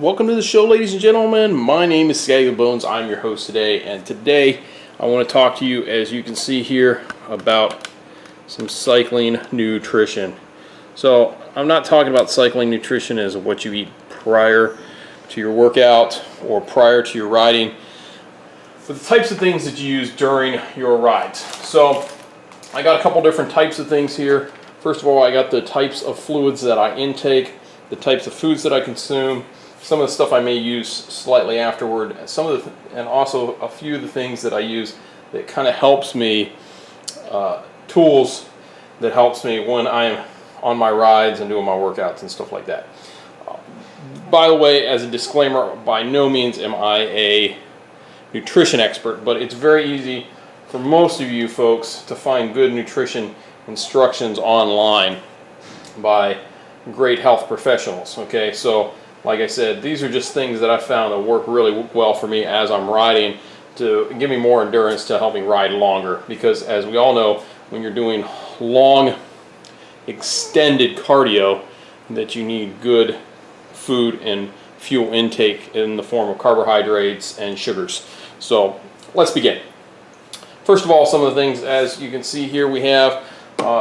Welcome to the show, ladies and gentlemen. My name is Skaggy Bones. I'm your host today, and today I want to talk to you, as you can see here, about some cycling nutrition. So I'm not talking about cycling nutrition as what you eat prior to your workout or prior to your riding, but the types of things that you use during your rides. So I got a couple different types of things here. First of all, I got the types of fluids that I intake, the types of foods that I consume, some of the stuff I may use slightly afterward, and also a few of the things that I use that kind of helps me, tools that helps me when I'm on my rides and doing my workouts and stuff like that. By the way, as a disclaimer, by no means am I a nutrition expert, but it's very easy for most of you folks to find good nutrition instructions online by great health professionals. Okay, so like I said, these are just things that I found that work really well for me as I'm riding to give me more endurance to help me ride longer, because as we all know, when you're doing long extended cardio, that you need good food and fuel intake in the form of carbohydrates and sugars. So let's begin. First of all, some of the things, as you can see here, we have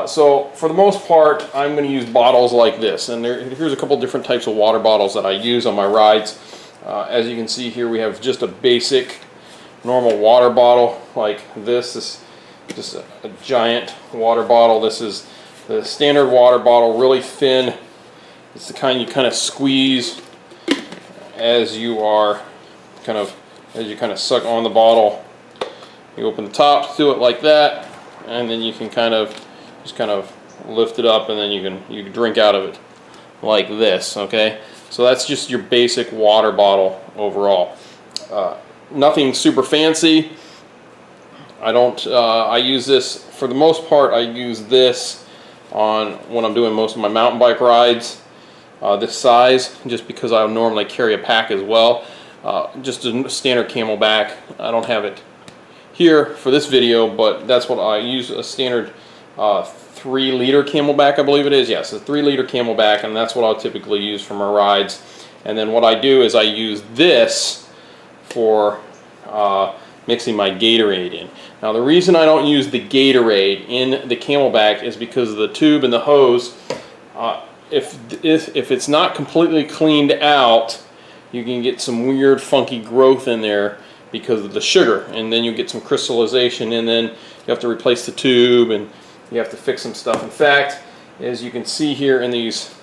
so for the most part, I'm going to use bottles like this, and here's a couple different types of water bottles that I use on my rides. As you can see here, we have just a basic normal water bottle like this. This is just a giant water bottle. This is the standard water bottle, really thin. It's the kind you kind of squeeze as you kind of suck on the bottle. You open the top to it like that, and then you can just kind of lift it up, and then you can drink out of it like this. Okay, so that's just your basic water bottle overall. Nothing super fancy. I use this for the most part. I use this when I'm doing most of my mountain bike rides. This size, just because I normally carry a pack as well. Just a standard CamelBak. I don't have it here for this video, but that's what I use, a standard 3-liter CamelBak, I believe it is. Yes, a 3-liter CamelBak, and that's what I'll typically use for my rides. And then what I do is I use this for mixing my Gatorade in. Now, the reason I don't use the Gatorade in the CamelBak is because of the tube and the hose. If it's not completely cleaned out, you can get some weird funky growth in there because of the sugar, and then you get some crystallization, and then you have to replace the tube, and you have to fix some stuff. In fact, as you can see here in these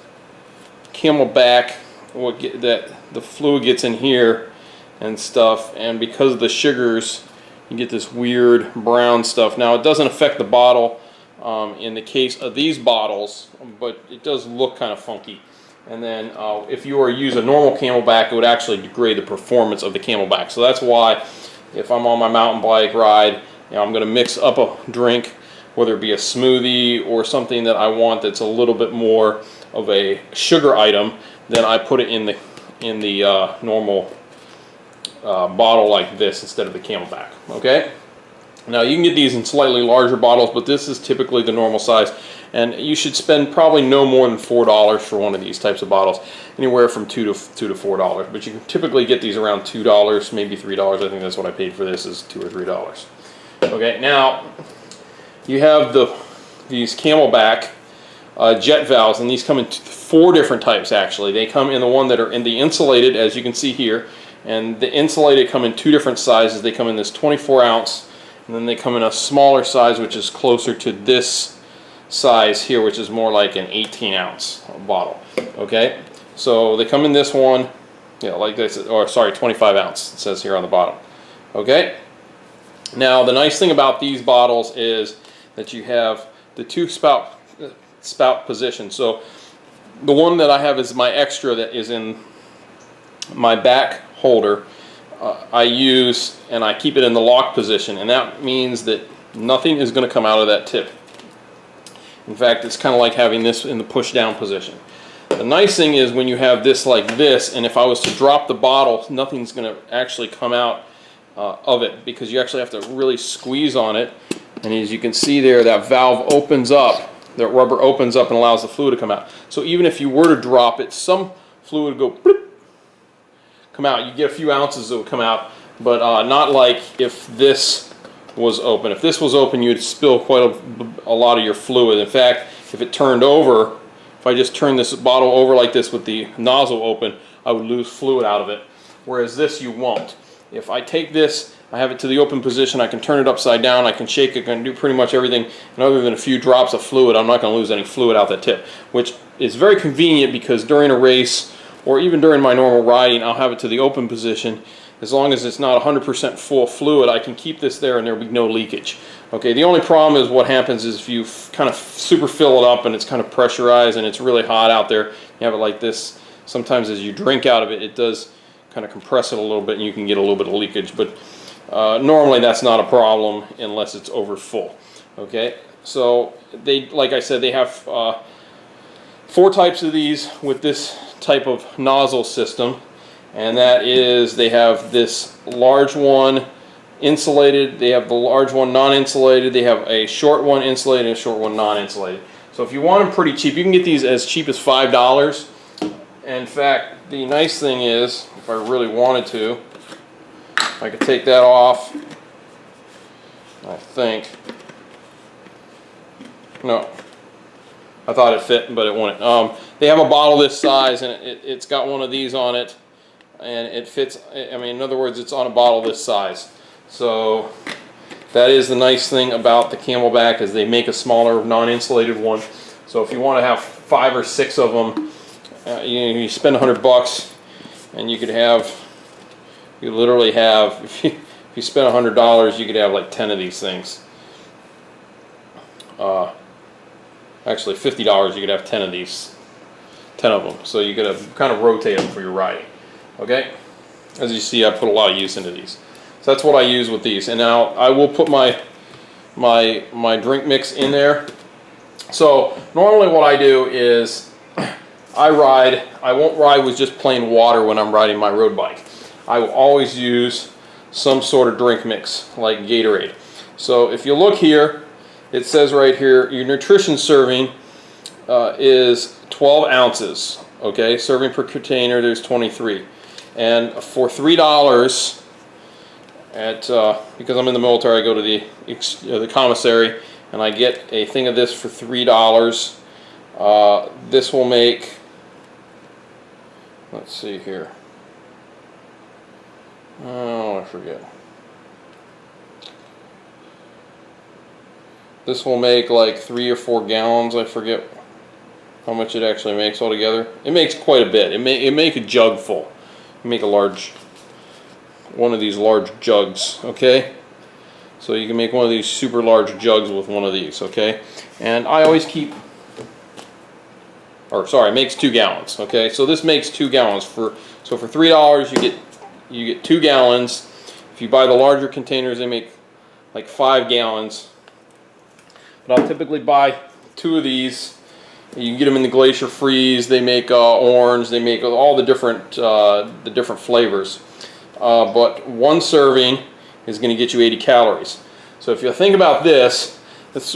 CamelBak, that the fluid gets in here and stuff, and because of the sugars, you get this weird brown stuff. Now, it doesn't affect the bottle in the case of these bottles, but it does look kind of funky. And then if you were to use a normal CamelBak, it would actually degrade the performance of the CamelBak. So that's why if I'm on my mountain bike ride, I'm going to mix up a drink, whether it be a smoothie or something that I want that's a little bit more of a sugar item, then I put it in the normal bottle like this instead of the CamelBak. Okay. Now, you can get these in slightly larger bottles, but this is typically the normal size, and you should spend probably no more than $4 for one of these types of bottles, anywhere from $2 to $4. But you can typically get these around $2, maybe $3. I think that's what I paid for this, is $2 or $3. Okay, now you have these CamelBak jet valves, and these come in 4 different types actually. They come in the one that are in the insulated, as you can see here, and the insulated come in 2 different sizes. They come in this 24-ounce. And then they come in a smaller size, which is closer to this size here, which is more like an 18-ounce bottle. Okay, so they come in this one, like this, or sorry, 25-ounce. It says here on the bottom. Okay. Now, the nice thing about these bottles is that you have the 2 spout positions. So the one that I have is my extra that is in my back holder. I use, and I keep it in the lock position, and that means that nothing is going to come out of that tip. In fact, it's kind of like having this in the push down position. The nice thing is when you have this like this, and if I was to drop the bottle, nothing's going to actually come out of it, because you actually have to really squeeze on it. And as you can see there, that valve opens up, that rubber opens up and allows the fluid to come out. So even if you were to drop it, some fluid would go bloop, come out. You get a few ounces that would come out, but not like if this was open. If this was open, you'd spill quite a lot of your fluid. In fact, if it turned over, if I just turn this bottle over like this with the nozzle open, I would lose fluid out of it. Whereas this, you won't. If I take this, I have it to the open position, I can turn it upside down, I can shake it, I can do pretty much everything, and other than a few drops of fluid, I'm not going to lose any fluid out the tip, which is very convenient because during a race, or even during my normal riding, I'll have it to the open position. As long as it's not 100% full fluid, I can keep this there and there will be no leakage. Okay, the only problem is what happens is if you kind of super fill it up and it's kind of pressurized and it's really hot out there, you have it like this, sometimes as you drink out of it, it does kind of compress it a little bit and you can get a little bit of leakage, but normally that's not a problem unless it's over full. Okay, so they, like I said, they have 4 types of these with this type of nozzle system, and that is, they have this large one insulated, they have the large one non-insulated, they have a short one insulated and a short one non-insulated. So if you want them pretty cheap, you can get these as cheap as $5. In fact, the nice thing is, if I really wanted to, I could take that off, I think. No, I thought it fit, but it wouldn't. They have a bottle this size, and it's got one of these on it, and it fits. I mean, in other words, it's on a bottle this size. So that is the nice thing about the CamelBak, is they make a smaller non-insulated one. So if you want to have 5 or 6 of them, you spend $100, and you could have. You literally have, if you spend $100, you could have like 10 of these things. Actually, $50, you could have 10 of these, 10 of them. So you could have, kind of rotate them for your riding. Okay, as you see, I put a lot of use into these. So that's what I use with these. And now I will put my drink mix in there. So normally what I do is I won't ride with just plain water when I'm riding my road bike. I will always use some sort of drink mix like Gatorade. So if you look here, it says right here, your nutrition serving is 12 ounces. Okay, serving per container, there's 23. And for $3, because I'm in the military, I go to the commissary and I get a thing of this for $3. This will make, let's see here. Oh, I forget. This will make like 3 or 4 gallons. I forget how much it actually makes altogether. It makes quite a bit. It make a jug full. You make a large, one of these large jugs. Okay, so you can make one of these super large jugs with one of these. Okay, and I always keep. Or sorry, it makes 2 gallons. Okay, so this makes 2 gallons so for $3 you get 2 gallons. If you buy the larger containers, they make like 5 gallons. But I'll typically buy 2 of these. You can get them in the Glacier Freeze. They make orange. They make all the different flavors. But 1 serving is going to get you 80 calories. So if you think about this,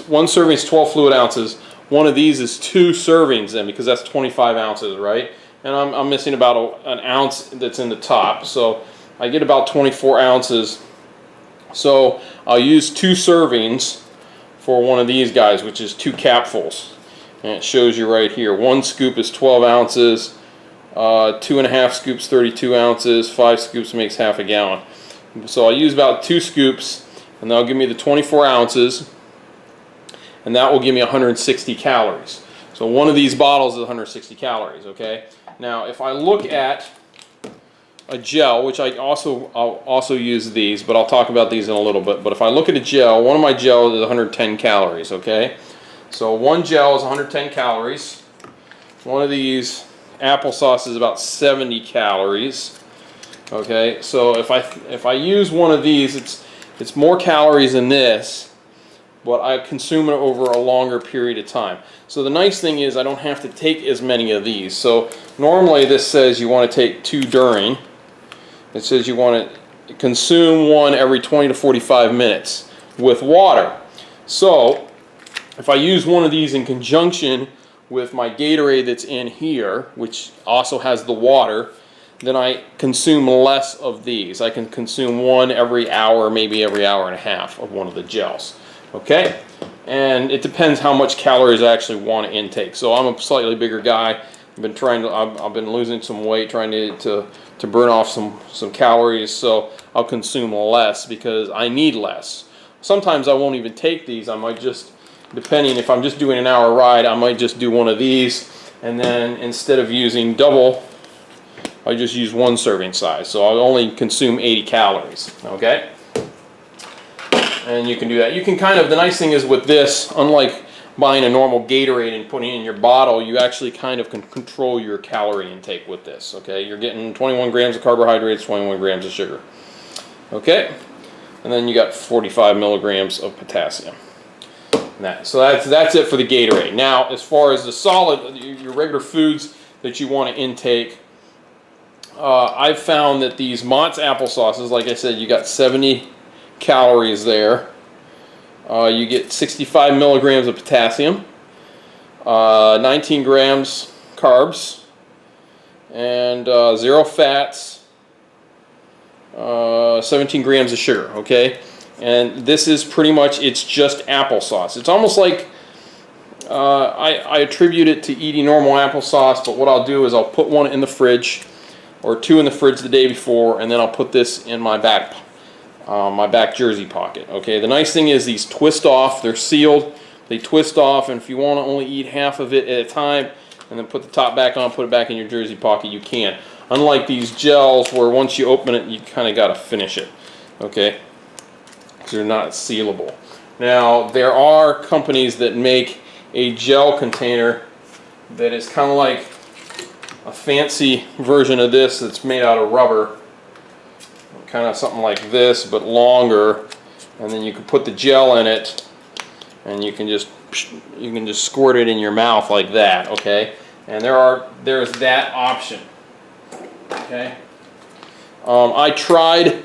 1 serving is 12 fluid ounces. One of these is 2 servings then, because that's 25 ounces, right? And I'm missing about an ounce that's in the top. So I get about 24 ounces. So I'll use 2 servings for one of these guys, which is 2 capfuls. And it shows you right here. 1 scoop is 12 ounces. 2.5 scoops, 32 ounces. 5 scoops makes half a gallon. So I'll use about 2 scoops, and that'll give me the 24 ounces. And that will give me 160 calories. So one of these bottles is 160 calories, okay? Now, if I look at a gel, which I'll also use these, but I'll talk about these in a little bit. But if I look at a gel, one of my gels is 110 calories, okay? So 1 gel is 110 calories. One of these applesauce is about 70 calories, okay? So if I use one of these, it's more calories than this, but I consume it over a longer period of time. So the nice thing is I don't have to take as many of these. So normally this says you want to take 2 during. It says you want to consume 1 every 20 to 45 minutes with water. So if I use one of these in conjunction with my Gatorade that's in here, which also has the water, then I consume less of these. I can consume one every hour, maybe every hour and a half of one of the gels. Okay? And it depends how much calories I actually want to intake. So I'm a slightly bigger guy. I've been losing some weight, trying to burn off some calories, so I'll consume less because I need less. Sometimes I won't even take these. I might just, depending if I'm just doing an hour ride, I might just do one of these, and then instead of using double, I just use one serving size. So I'll only consume 80 calories. Okay? And you can do that. You can kind of, the nice thing is with this, unlike buying a normal Gatorade and putting it in your bottle, you actually kind of can control your calorie intake with this. Okay, you're getting 21 grams of carbohydrates, 21 grams of sugar. Okay, and then you got 45 milligrams of potassium. So that's it for the Gatorade. Now, as far as the solid, your regular foods that you want to intake, I've found that these Mott's applesauces, like I said, you got 70 calories there. You get 65 milligrams of potassium, 19 grams carbs, and 0 fats, 17 grams of sugar, okay? And this is pretty much, it's just applesauce. It's almost like, I attribute it to eating normal applesauce, but what I'll do is I'll put one in the fridge, or two in the fridge the day before, and then I'll put this in my back jersey pocket. Okay, the nice thing is these twist off, they're sealed, they twist off, and if you want to only eat half of it at a time and then put the top back on, put it back in your jersey pocket, you can. Unlike these gels where once you open it, you kind of got to finish it, okay, because they're not sealable. Now, there are companies that make a gel container that is kind of like a fancy version of this that's made out of rubber. Kind of something like this, but longer, and then you can put the gel in it, and you can just squirt it in your mouth like that. Okay, and there's that option. Okay, I tried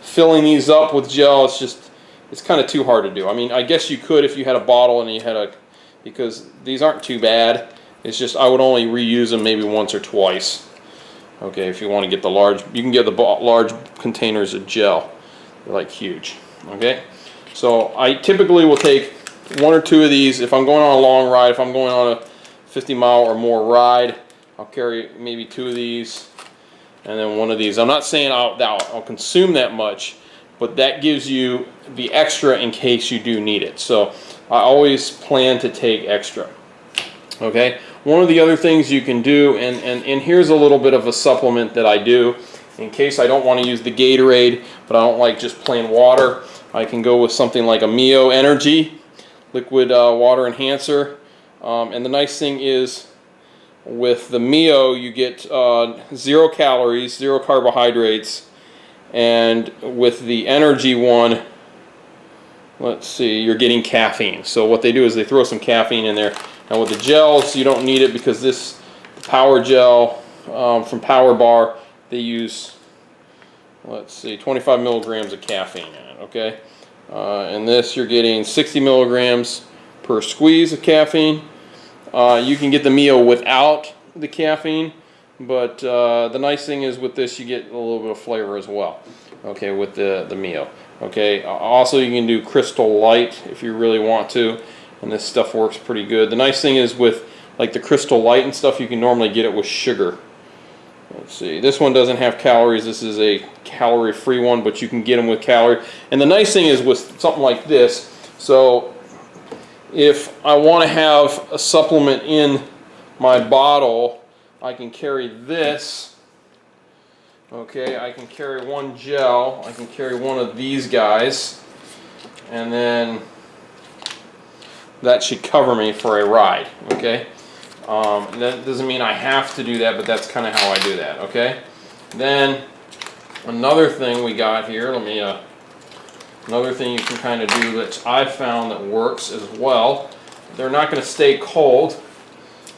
filling these up with gel. It's kind of too hard to do. I mean, I guess you could if you had a bottle and you had because these aren't too bad. It's just I would only reuse them maybe once or twice. Okay, if you want to get the large, you can get the large containers of gel. They're like huge. Okay, so I typically will take one or two of these. If I'm going on a long ride, if I'm going on a 50-mile or more ride, I'll carry maybe two of these and then one of these. I'm not saying I'll consume that much, but that gives you the extra in case you do need it. So I always plan to take extra. Okay, one of the other things you can do, and here's a little bit of a supplement that I do in case I don't want to use the Gatorade, but I don't like just plain water. I can go with something like a Mio Energy liquid water enhancer. And the nice thing is with the Mio you get 0 calories, 0 carbohydrates, and with the Energy one, let's see, you're getting caffeine. So what they do is they throw some caffeine in there. Now with the gels, you don't need it because this Power Gel from Power Bar, they use, let's see, 25 milligrams of caffeine in it, okay? And this, you're getting 60 milligrams per squeeze of caffeine. You can get the Mio without the caffeine, but the nice thing is with this, you get a little bit of flavor as well, okay, with the Mio. Okay, also you can do Crystal Light if you really want to. And this stuff works pretty good. The nice thing is with like the Crystal Light and stuff, you can normally get it with sugar. Let's see, this one doesn't have calories. This is a calorie-free one, but you can get them with calorie. And the nice thing is with something like this, so if I want to have a supplement in my bottle, I can carry this. Okay, I can carry one gel. I can carry one of these guys, and then that should cover me for a ride, okay? That doesn't mean I have to do that, but that's kind of how I do that, okay? Then, another thing we got here, another thing you can kind of do that I've found that works as well. They're not going to stay cold,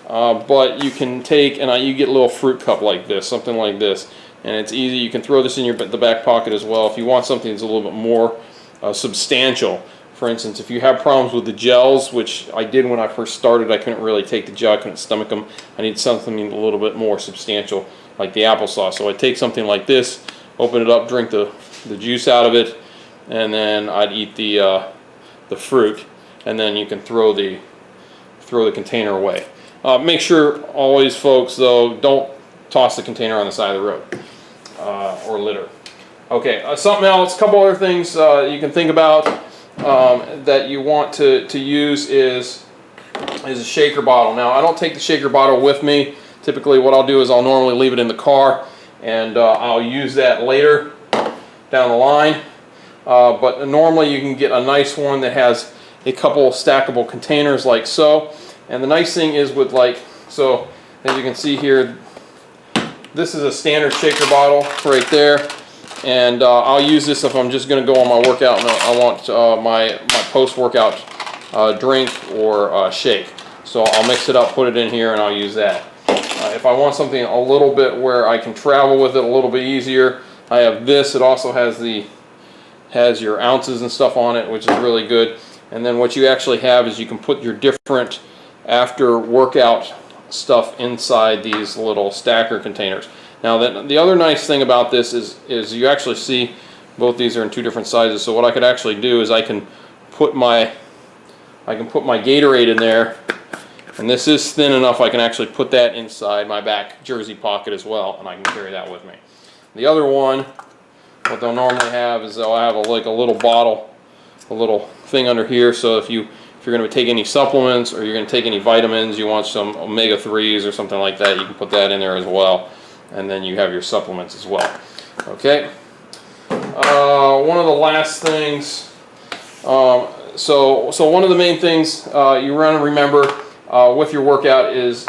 but you can take, and you get a little fruit cup like this, something like this, and it's easy. You can throw this in the back pocket as well if you want something that's a little bit more substantial. For instance, if you have problems with the gels, which I did when I first started, I couldn't really take the gel, I couldn't stomach them. I need something a little bit more substantial. like the applesauce. So I'd take something like this, open it up, drink the juice out of it, and then I'd eat the fruit, and then you can throw the container away. Make sure always, folks, though, don't toss the container on the side of the road or litter. Okay, something else, a couple other things you can think about that you want to use is a shaker bottle. Now, I don't take the shaker bottle with me. Typically what I'll do is I'll normally leave it in the car, and I'll use that later down the line. But normally you can get a nice one that has a couple stackable containers like so. And the nice thing is with so as you can see here, this is a standard shaker bottle right there. And I'll use this if I'm just going to go on my workout and I want my post-workout drink or shake. So I'll mix it up, put it in here, and I'll use that. If I want something a little bit where I can travel with it a little bit easier, I have this. It also has your ounces and stuff on it, which is really good. And then what you actually have is you can put your different after workout stuff inside these little stacker containers. Now the other nice thing about this is you actually see both these are in two different sizes. So what I could actually do is I can put my Gatorade in there, and this is thin enough I can actually put that inside my back jersey pocket as well, and I can carry that with me. The other one, what they'll normally have is they'll have like a little bottle, a little thing under here. So if you're going to take any supplements or you're going to take any vitamins, you want some omega-3s or something like that, you can put that in there as well. And then you have your supplements as well. Okay. One of the last things. So one of the main things you want to remember with your workout is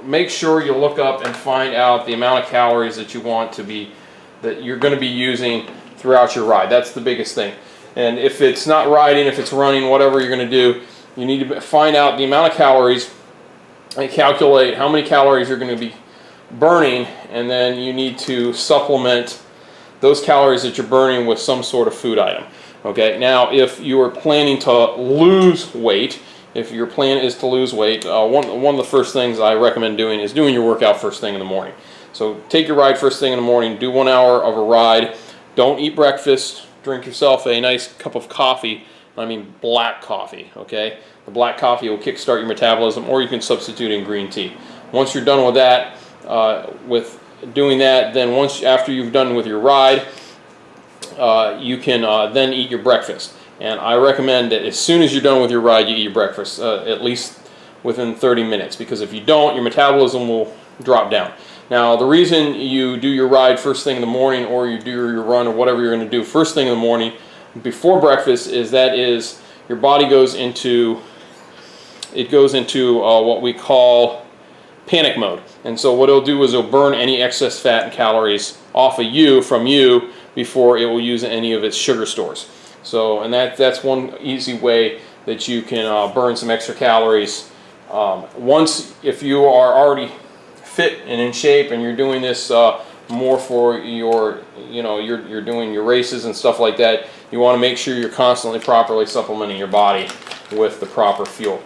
make sure you look up and find out the amount of calories that you're going to be using throughout your ride. That's the biggest thing. And if it's not riding, if it's running, whatever you're going to do, you need to find out the amount of calories and calculate how many calories you're going to be burning, and then you need to supplement those calories that you're burning with some sort of food item. Okay, now if you are planning to lose weight, if your plan is to lose weight, one of the first things I recommend doing is doing your workout first thing in the morning. So take your ride first thing in the morning, do 1 hour of a ride, don't eat breakfast, drink yourself a nice cup of coffee. I mean black coffee, okay? The black coffee will kickstart your metabolism, or you can substitute in green tea. Once you're done with that, with doing that, then after you've done with your ride, you can then eat your breakfast. And I recommend that as soon as you're done with your ride, you eat your breakfast, at least within 30 minutes, because if you don't, your metabolism will drop down. Now, the reason you do your ride first thing in the morning, or you do your run, or whatever you're going to do first thing in the morning before breakfast, is your body goes into what we call panic mode. And so what it'll do is it'll burn any excess fat and calories off of from you before it will use any of its sugar stores. So, and that's one easy way that you can burn some extra calories. If you are already fit and in shape and you're doing this more for you're doing your races and stuff like that, you want to make sure you're constantly properly supplementing your body with the proper fuel.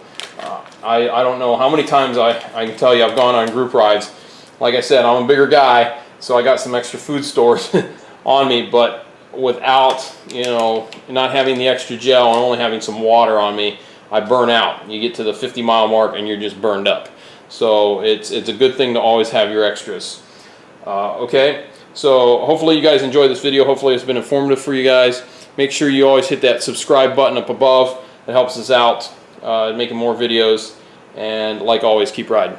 I don't know how many times I can tell you I've gone on group rides. Like I said, I'm a bigger guy, so I got some extra food stores on me, but without, not having the extra gel and only having some water on me, I burn out. You get to the 50-mile mark and you're just burned up. So it's a good thing to always have your extras. Okay, so hopefully you guys enjoyed this video. Hopefully it's been informative for you guys. Make sure you always hit that subscribe button up above. It helps us out making more videos. And like always, keep riding.